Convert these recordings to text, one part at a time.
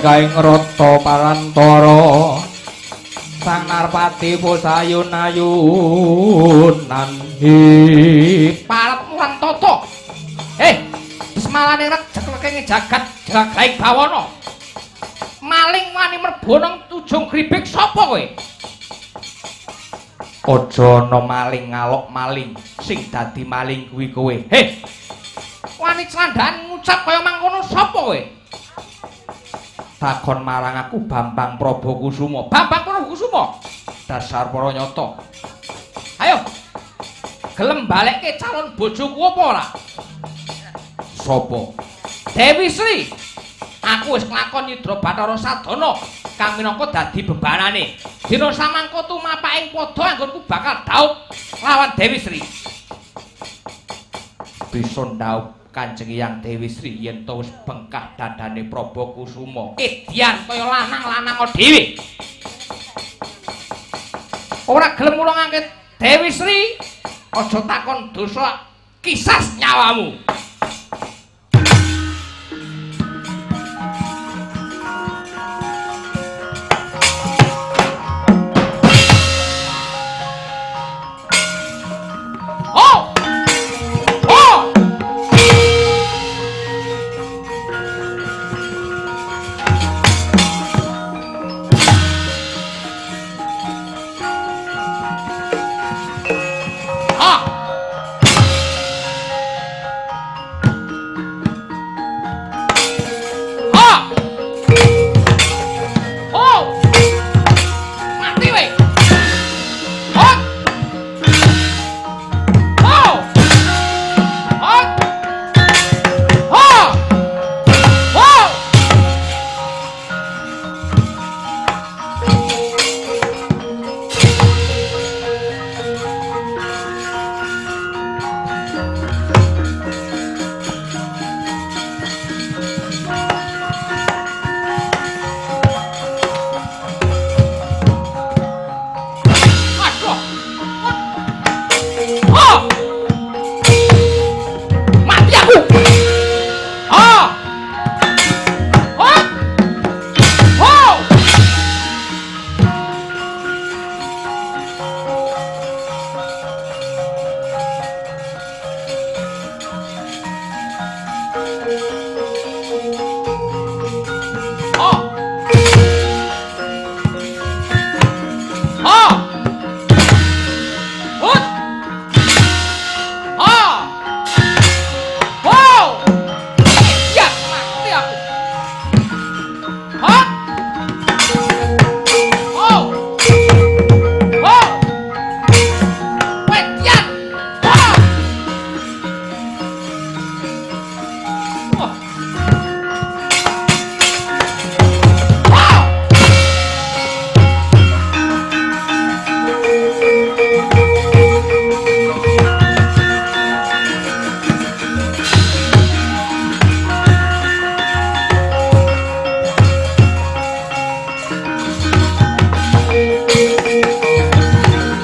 Linggahing rata parantara Sang Narpati posayun-ayunan paretmu lan tata semalane rejek jagat jagaing bawana maling wani mlebu nang ujung gribek sapa kowe aja ana maling ngalok maling sing dadi maling kuwi kowe wani candhaan ngucap kaya mangkono sapa kowe takon marang aku Bambang Prabakusuma. Bambang Prabakusuma dasar para nyata. Ayo. Gelem balekke calon bojoku apa ora? Sapa? Dewi Sri. Aku wis nglakon Yudra Bathara Sadana kang minangka dadi bebanane. Dina samangka tumapaking padha anggonku bakal daup lawan Dewi Sri. Bisa ndaup Kanjeng Hyang Dewi Sri yen to wis bengkah dadane Prabakusuma. Edian kaya lanang-lanang dhewe. Ora gelem mulungake Dewi Sri, aja takon dosa kisas nyawamu.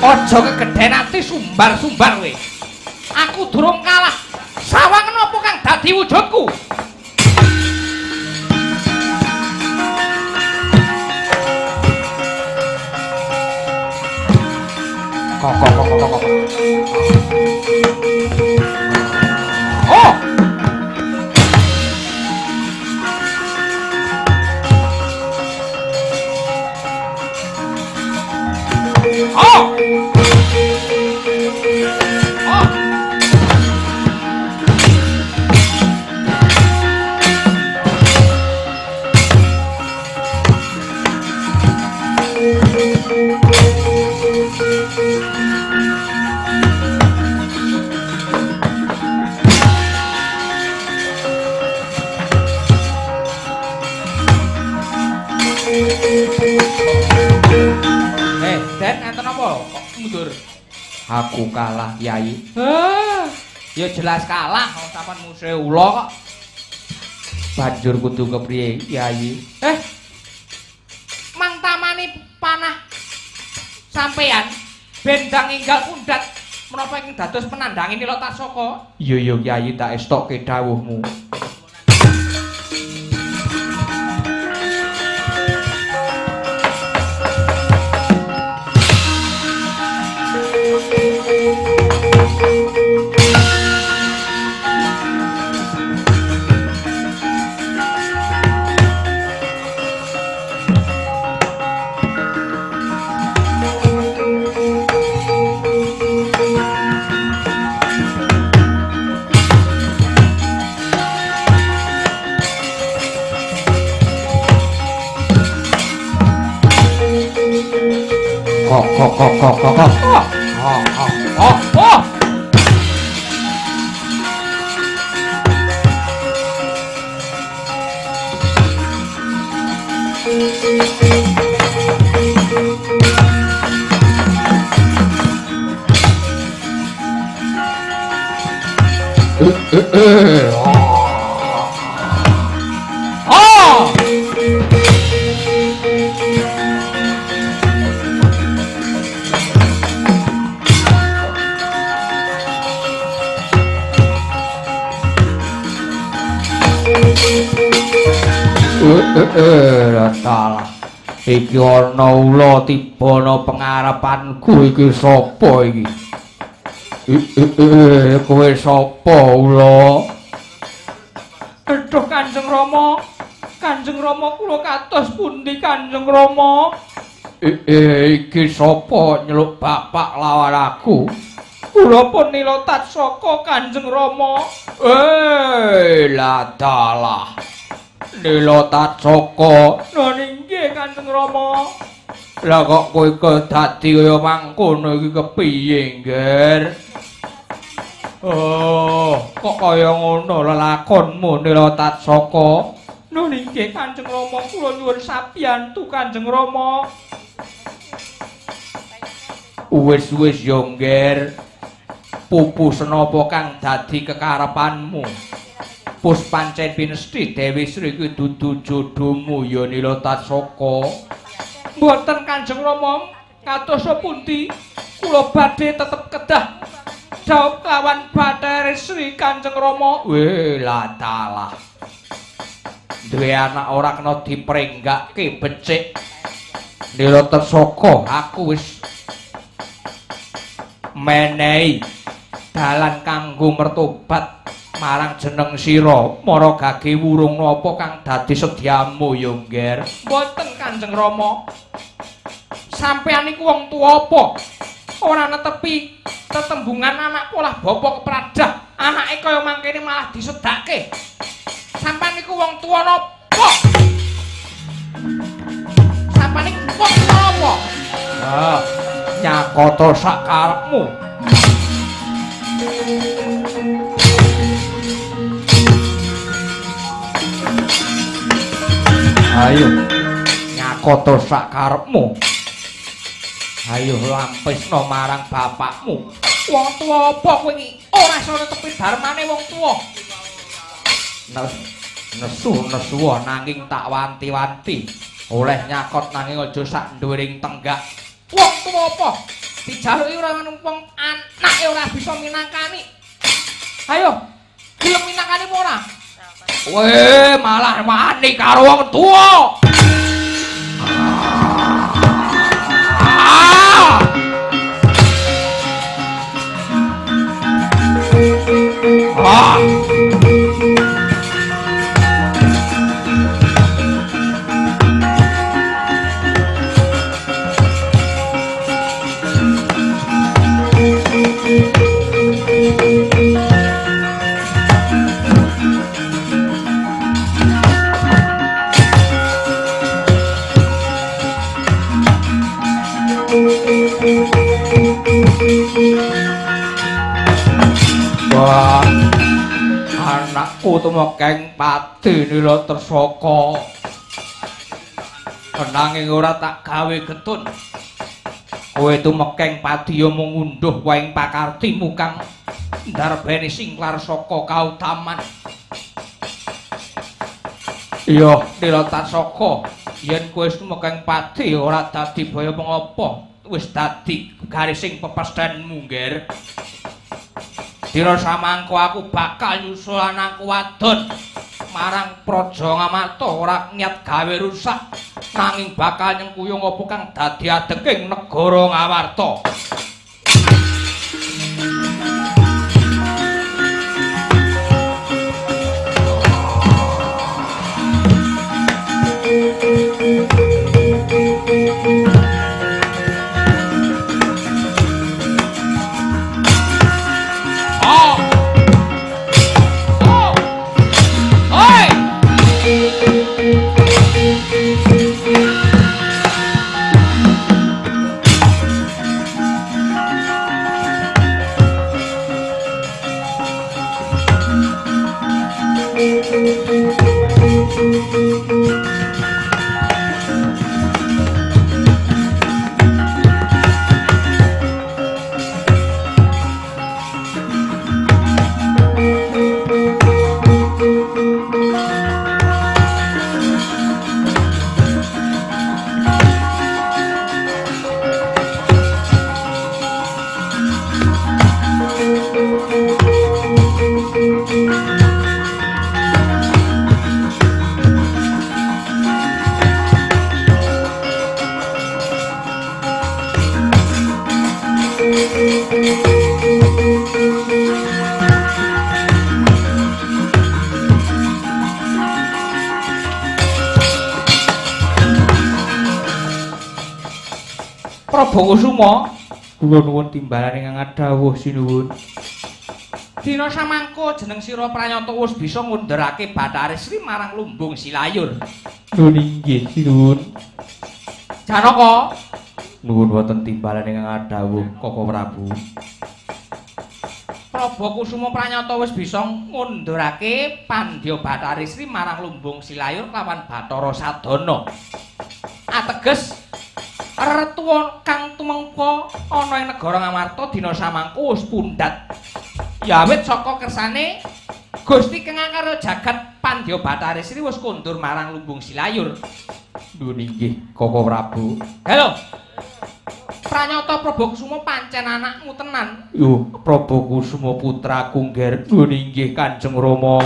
Aja kegedhen ati sumbar-sumbar kowe. Aku durung kalah. Sawangen apa kang dadi wujudku? Kok. Oh! Oh! Den enten apa? Kok mundur? Aku kalah, Kyai. Ya jelas kalah, sampean musuhe ula kok. Banjur kudu kepriye, Kyai? Mang tamani panah sampean bendang inggal pundhat menapa ing dados penandhangi Nila Tasaka? Iya Kyai, tak estokke dawuhmu. Dalah. Iki ana ula tibana pengarepanku iki sapa iki? Kowe sapa ula? Aduh Kanjeng Rama. Kanjeng Rama kula kados pundi Kanjeng Rama? Iki sapa nyeluk bapak lawan aku? Kula pun nilotat saka Kanjeng Rama. Lah dalah. Nilotat saka Nggih Kanjeng Rama. Lah kok kowe dadi kaya mangkono iki kepiye, Ngger? Oh, kok kaya ngono lelakonmu Nilotat Saka? Nggih Kanjeng Rama, kula nyuwun sapiyantu Kanjeng Rama. Wis yo, Ngger. Pupus napa kang dadi kekarepanmu? Puspancen pinesti Dewi Sri kuwi dudu jodohmu ya Nilotat Saka. Mboten Kanjeng Rama, kados pundi kula badhe tetep kedah dhaup lawan Bathara Sri Kanjeng Rama. Lah dalah. Duwe anak ora kena diprenggake becik. Nilotat Saka, aku wis menehi dalan kanggo mertobat marang jeneng sira mara gage wurung napa kang dadi sedyamu ya Ngger. Mboten Kanjeng Rama. Sampeyan niku wong tuwa apa? Ora netepi tetembungan anak polah bapa kepradah. Anake kaya mangkene malah disedake. Sampeyan niku wong tuwa napa? Sampeyan niku wong tuwa napa? Nyakata sak karepmu. Ayo, nyakata sak karepmu. Ayo lampisno marang bapakmu. Wong tuwa apa kowe iki? Ora iso netepi darmane wong tuwa. Nesu nanging tak wanti-wanti. Oleh nyakot nanging aja sak nduwering tenggak. Wong tuwa apa? Dijaluki ora numpang anake ora bisa minangkani. Ayo, gelem minangkani apa ora? Malah wani karo wong tuwa. Anakku tumekeng pati Nilotat Saka. Nanging ora tak gawe getun. Kowe tumekeng pati ya mung ngunduh waing pakartimu kang ndarbeni singlar saka kautaman. Iya, Nilotat Saka, yen kowe wis tumekeng pati ora dadi baya mengapa, wis dadi garising pepesdenmu, Ngger. Dina samangko aku bakal nyusul anakku wadon marang Praja Ngamarta ora niat gawe rusak nanging bakal nyengkuyung apa kang dadi adeking negara Ngamarta. Prabu Kusuma, kula nuwun timbalan ingkang dawuh sinuwun. Dina samangko jeneng sira pranyata wis bisa ngundherake Bathari Sri marang lumbung Silayur. Nuwun inggih sinuwun. Janaka, nuwun wonten timbalan ingkang dawuh Koko Prabu. Prabu Kusuma pranyata wis bisa ngundherake Pandya Bathari Sri marang lumbung Silayur lawan Bathara Sadana. Ateges retuwa kang tumengpa ana ing negara Ngamarta dina samangko wis pundhat. Ya awit saka kersane Gusti kang karo jagat Pandya Bathari Sri wis kondur marang lumbung Silayur. Nuwun inggih Koko Prabu. Halo. Pranyata Prabu Kusuma pancen anakmu tenan. Yo, Prabu Kusuma putra Kungger. Nuwun inggih Kanjeng Rama.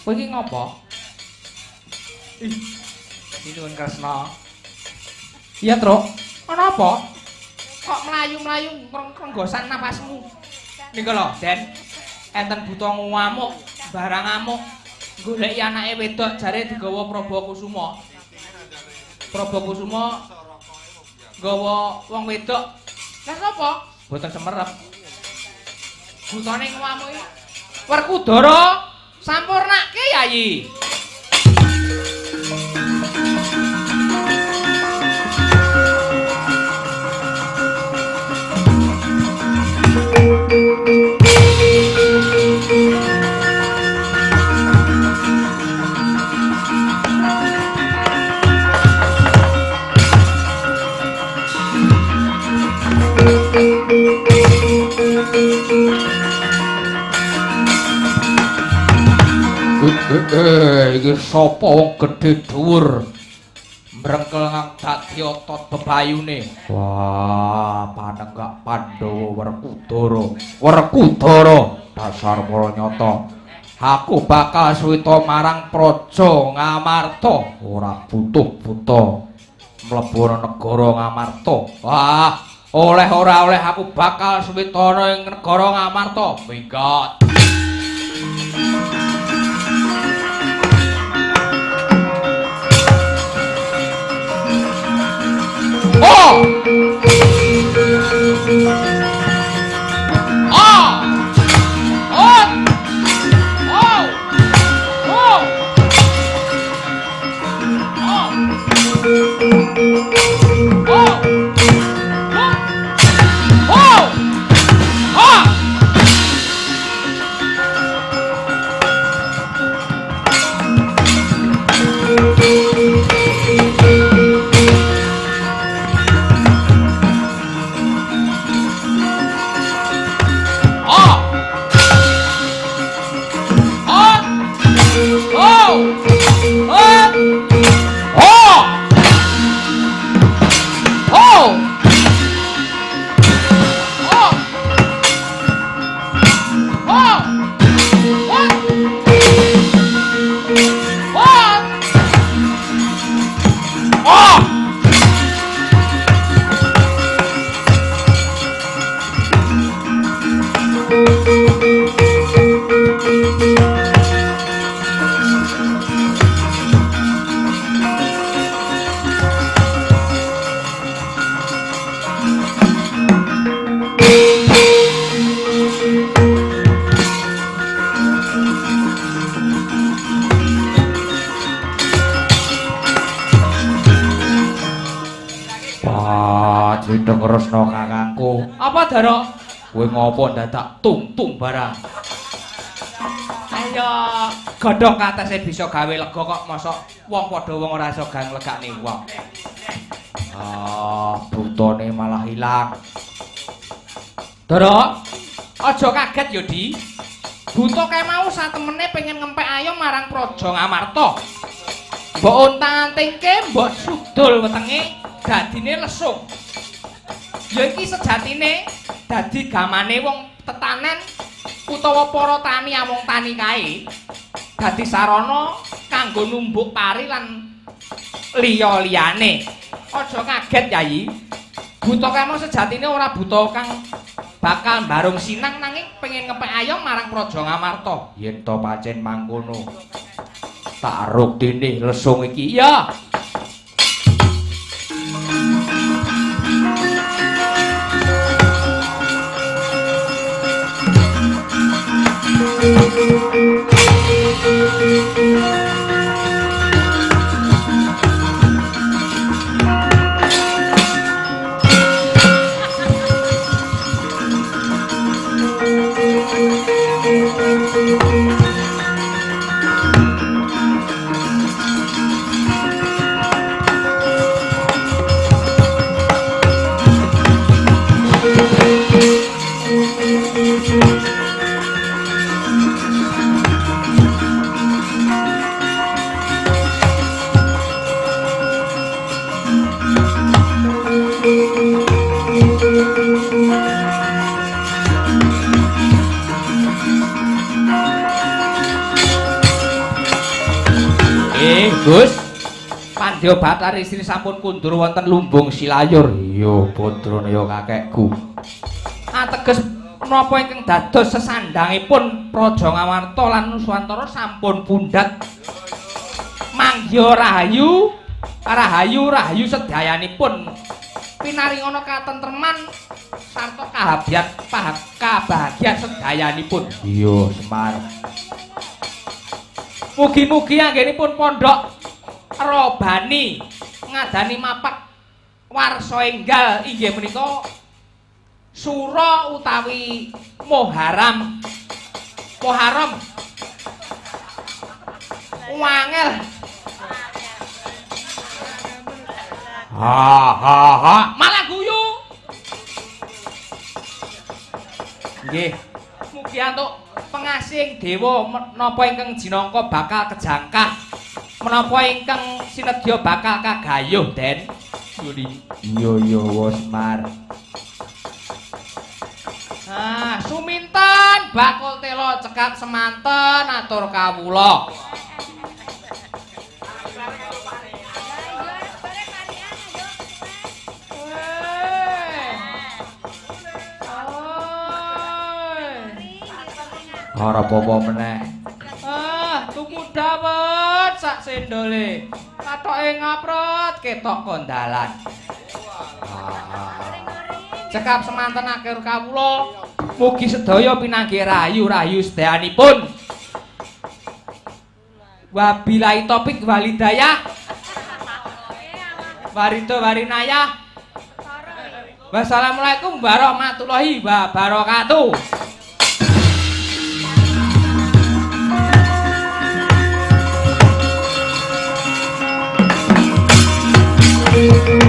Kowe iki ngopo? Sinuwun Kresna. Iya, Truk. Ana apa? Kok mlayu-mlayu ngrenggosan napasmu? Nika lho, Den. Enten buta ngamuk, barang ngamuk. Goleki anake wedok jare digawa Prabu Kusuma. Prabu Kusuma gawa wong wedok. Lah sapa? Boten semerep. Butane ngamuk iki Werkudara sampurnake Yayi. Iki sapa wong gedhe dhuwur mrengkel dadi otot bebayune. Wah, panenggak Pandhawa Werkudara. Werkudara dasar Pranyata. Aku bakal suwita marang Praja Ngamarta, ora butuh-buta mlebu negara Ngamarta. Wah, oleh ora oleh aku bakal suwita ing negara Ngamarta. Minggat. Oh! Oh! Oh! Oh! Oh! Widha Kresna kakangku. Apa, Dara? Kowe ngopo dadak tung-tung barang? Ayo, godhong katese bisa gawe lega kok mosok wong padha wong ora iso gang legakne wong. Ah, butone malah ilang. Dara, aja kaget ya, Di. Buta kae mau satemene pengen ngempek ayam marang Praja Ngamarta. Mbok ontang-antingke, mbok sudul wetenge dadine lesung. Ya iki sejatine dadi gamane wong tetanen utawa para tani amung tani kae dadi sarana kanggo numbuk pari lan liya-liyane. Aja kaget, Yayi. Buta kae mau sejatine ora buta kang bakal mbarung sinang nanging pengen ngepek ayam marang Praja Ngamarta. Yen to pancen mangkono. Tak ruktine lesung iki. Ya. Gus, Pandya Bathari Sri sampun kundur wonten lumbung Silayur. iya putrane ya kakekku. Ateges menapa ingkang dados sesandangipun Praja Ngamarta lan Nuswantara sampun pundhat. Mangya rahayu, rahayu sedayanipun pinaringana katentreman sarta kabahagiaan sedayanipun. Iya, Semar. Mugi-mugi anggenipun pondhok Robani ngadani mapak warsa enggal inggih menika Sura utawi Muharram. Wangel. Ha. Malah guyu. Nggih. Mugi antuk pengasih dewa menapa ingkang jinangka bakal kejangkah. Menapa ingkang sinedya bakal kagayuh, Den. Iya, Semar. Ah, suminten bakul tela cekak semanten atur kawula. Ora apa-apa meneh. Ah, tuku dawet sak sendole. Katoke ngaprot ketok kondalan. Cekap semanten akhir kawula. Mugi sedaya pinanggih rahayu sedayanipun. Wabillahi taufik wal hidayah. Warito warinayah. Wassalamualaikum warahmatullahi wabarakatuh. Thank you.